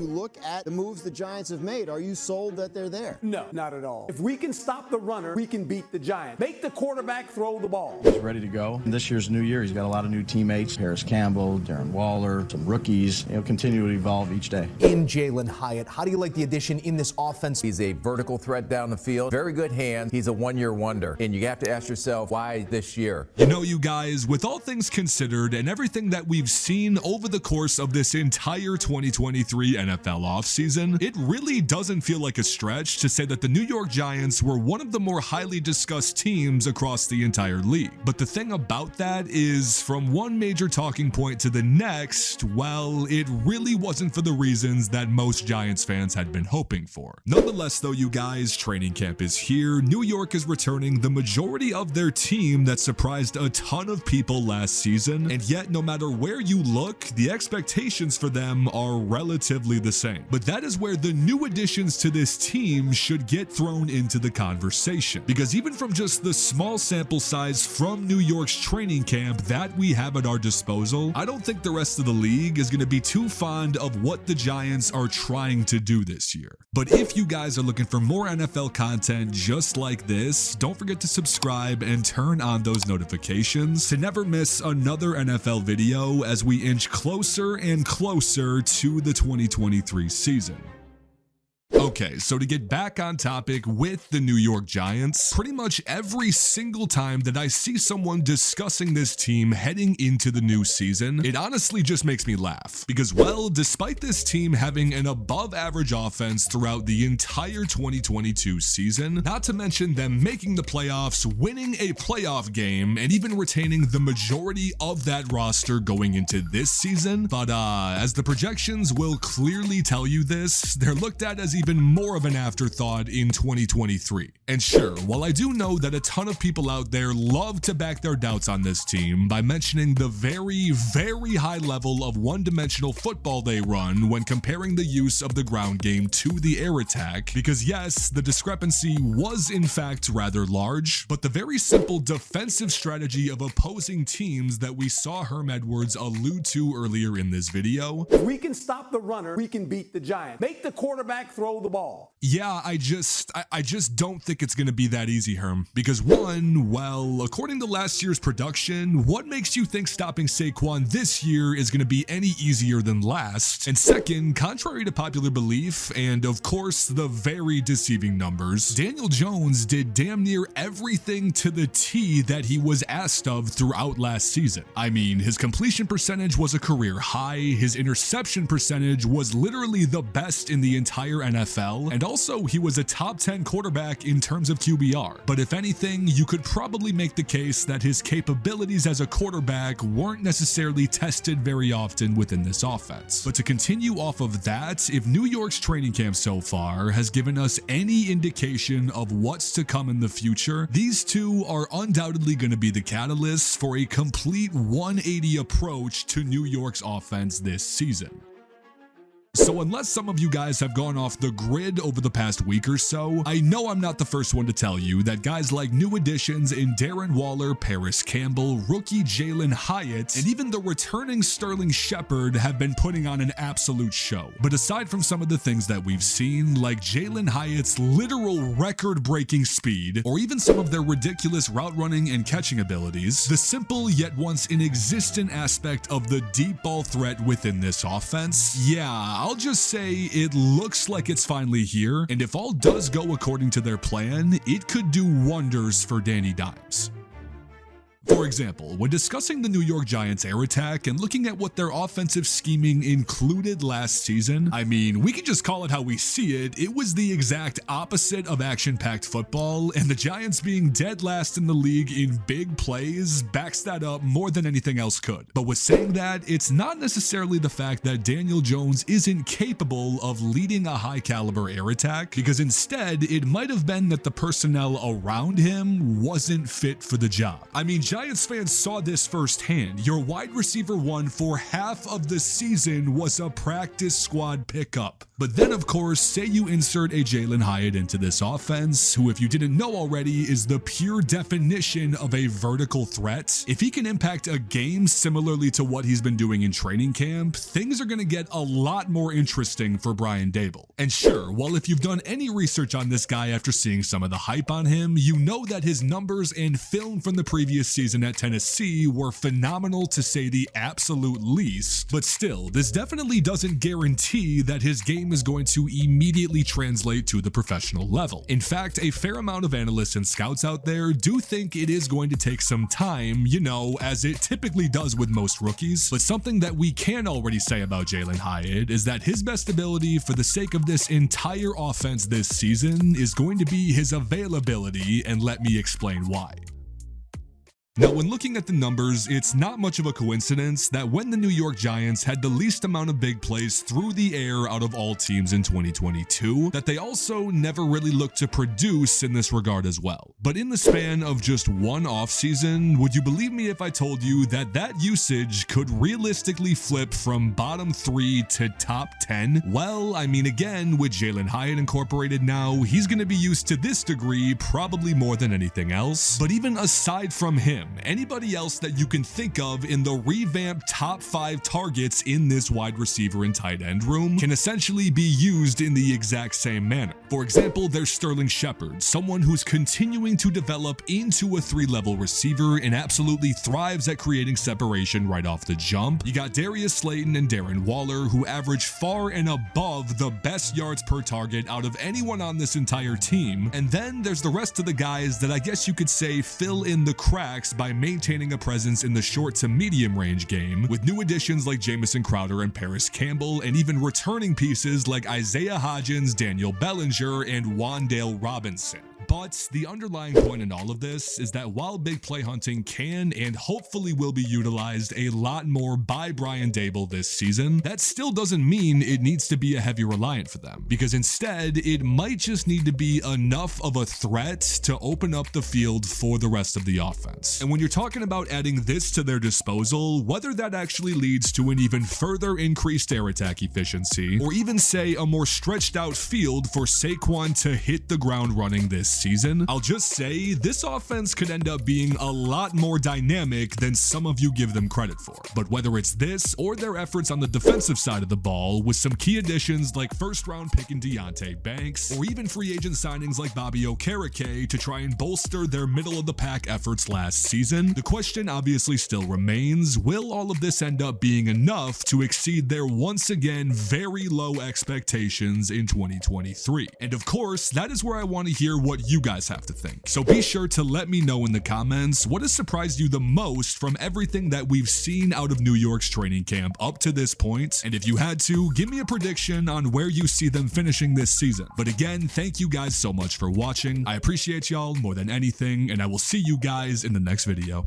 you look at the moves the Giants have made, are you sold that they're there? No, not at all. If we can stop the runner, we can beat the Giants. Make the quarterback throw the ball. He's ready to go. This year's new year, he's got a lot of new teammates. Campbell, Darren Waller, some rookies. He'll continue to evolve each day. In Jalin Hyatt, how do you like the addition in this offense? He's a vertical threat down the field. Very good hands. He's a one-year wonder. And you have to ask yourself, why this year? You know, you guys, with all things considered and everything that we've seen over the course of this entire 2023 NFL offseason, it really doesn't feel like a stretch to say that the New York Giants were one of the more highly discussed teams across the entire league. But the thing about that is, from one major talking point to the next, well, it really wasn't for the reasons that most Giants fans had been hoping for. Nonetheless, though, you guys, training camp is here. New York is returning the majority of their team that surprised a ton of people last season, and yet no matter where you look, the expectations for them are relatively the same. But that is where the new additions to this team should get thrown into the conversation, because even from just the small sample size from New York's training camp that we have at our disposal, I don't think the rest of the league is going to be too fond of what the Giants are trying to do this year. But if you guys are looking for more NFL content just like this, don't forget to subscribe and turn on those notifications to never miss another NFL video as we inch closer and closer to the 2023 season. Okay, so to get back on topic with the New York Giants, pretty much every single time that I see someone discussing this team heading into the new season, it honestly just makes me laugh. Because, well, despite this team having an above-average offense throughout the entire 2022 season, not to mention them making the playoffs, winning a playoff game, and even retaining the majority of that roster going into this season, but as the projections will clearly tell you this, they're looked at as even more of an afterthought in 2023. And sure, while I do know that a ton of people out there love to back their doubts on this team by mentioning the very, very high level of one-dimensional football they run when comparing the use of the ground game to the air attack, because yes, the discrepancy was in fact rather large, but the very simple defensive strategy of opposing teams that we saw Herm Edwards allude to earlier in this video, If we can stop the runner, we can beat the Giants. Make the quarterback throw the ball. yeah, I just don't think it's going to be that easy, Herm. Because one, well, according to last year's production, what makes you think stopping Saquon this year is going to be any easier than last? And second, contrary to popular belief, and of course the very deceiving numbers, Daniel Jones did damn near everything to the T that he was asked of throughout last season. I mean, his completion percentage was a career high, his interception percentage was literally the best in the entire NFL, and also he was a top 10 quarterback in terms of QBR. But if anything, you could probably make the case that his capabilities as a quarterback weren't necessarily tested very often within this offense. But to continue off of that, if New York's training camp so far has given us any indication of what's to come in the future, these two are undoubtedly going to be the catalysts for a complete 180 approach to New York's offense this season. So unless some of you guys have gone off the grid over the past week or so, I know I'm not the first one to tell you that guys like new additions in Darren Waller, Campbell, rookie Jalin Hyatt, and even the returning Sterling Shepard have been putting on an absolute show. But aside from some of the things that we've seen, like Jalin Hyatt's literal record-breaking speed, or even some of their ridiculous route running and catching abilities, the simple yet once inexistent aspect of the deep ball threat within this offense, yeah, I'll just say it looks like it's finally here, and if all does go according to their plan, it could do wonders for Danny Dimes. For example, when discussing the New York Giants air attack and looking at what their offensive scheming included last season, I mean, we can just call it how we see it. It was the exact opposite of action-packed football, and the Giants being dead last in the league in big plays backs that up more than anything else could. But with saying that, it's not necessarily the fact that Daniel Jones isn't capable of leading a high-caliber air attack, because instead, it might have been that the personnel around him wasn't fit for the job. I mean, Giants fans saw this firsthand. Your wide receiver one for half of the season was a practice squad pickup. But then, of course, say you insert a Jalin Hyatt into this offense, who, if you didn't know already, is the pure definition of a vertical threat. If he can impact a game similarly to what he's been doing in training camp, things are going to get a lot more interesting for Brian Daboll. And sure, while if you've done any research on this guy after seeing some of the hype on him, you know that his numbers and film from the previous season at Tennessee were phenomenal to say the absolute least. But still, this definitely doesn't guarantee that his game is going to immediately translate to the professional level. In fact, a fair amount of analysts and scouts out there do think it is going to take some time, you know, as it typically does with most rookies. But something that we can already say about Jalin Hyatt is that his best ability for the sake of this entire offense this season is going to be his availability, and let me explain why. Now, when looking at the numbers, it's not much of a coincidence that when the New York Giants had the least amount of big plays through the air out of all teams in 2022, that they also never really looked to produce in this regard as well. But in the span of just one offseason, would you believe me if I told you that that usage could realistically flip from bottom 3 to top 10? Well, I mean, again, with Jalin Hyatt incorporated now, he's going to be used to this degree probably more than anything else. But even aside from him, anybody else that you can think of in the revamped top 5 targets in this wide receiver and tight end room can essentially be used in the exact same manner. For example, there's Shepard, someone who's continuing to develop into a 3-level receiver and absolutely thrives at creating separation right off the jump. You got Darius Slayton and Darren Waller, who average far and above the best yards per target out of anyone on this entire team. And then there's the rest of the guys that I guess you could say fill in the cracks by maintaining a presence in the short to medium range game, with new additions like Jamison Crowder and Campbell, and even returning pieces like Isaiah Hodgins, Bellinger, and Wan'Dale Robinson. But the underlying point in all of this is that while big play hunting can and hopefully will be utilized a lot more by Brian Daboll this season, that still doesn't mean it needs to be a heavy reliant for them, because instead it might just need to be enough of a threat to open up the field for the rest of the offense. And when you're talking about adding this to their disposal, whether that actually leads to an even further increased air attack efficiency, or even say a more stretched out field for Saquon to hit the ground running this season, I'll just say this offense could end up being a lot more dynamic than some of you give them credit for. But whether it's this or their efforts on the defensive side of the ball with some key additions like first-round pick and Deonte Banks, or even free agent signings like Bobby Okereke to try and bolster their middle-of-the-pack efforts last season, the question obviously still remains, will all of this end up being enough to exceed their once again very low expectations in 2023? And of course, that is where I want to hear what you guys have to think. So be sure to let me know in the comments what has surprised you the most from everything that we've seen out of New York's training camp up to this point. And if you had to, give me a prediction on where you see them finishing this season. But again, thank you guys so much for watching. I appreciate y'all more than anything, and I will see you guys in the next video.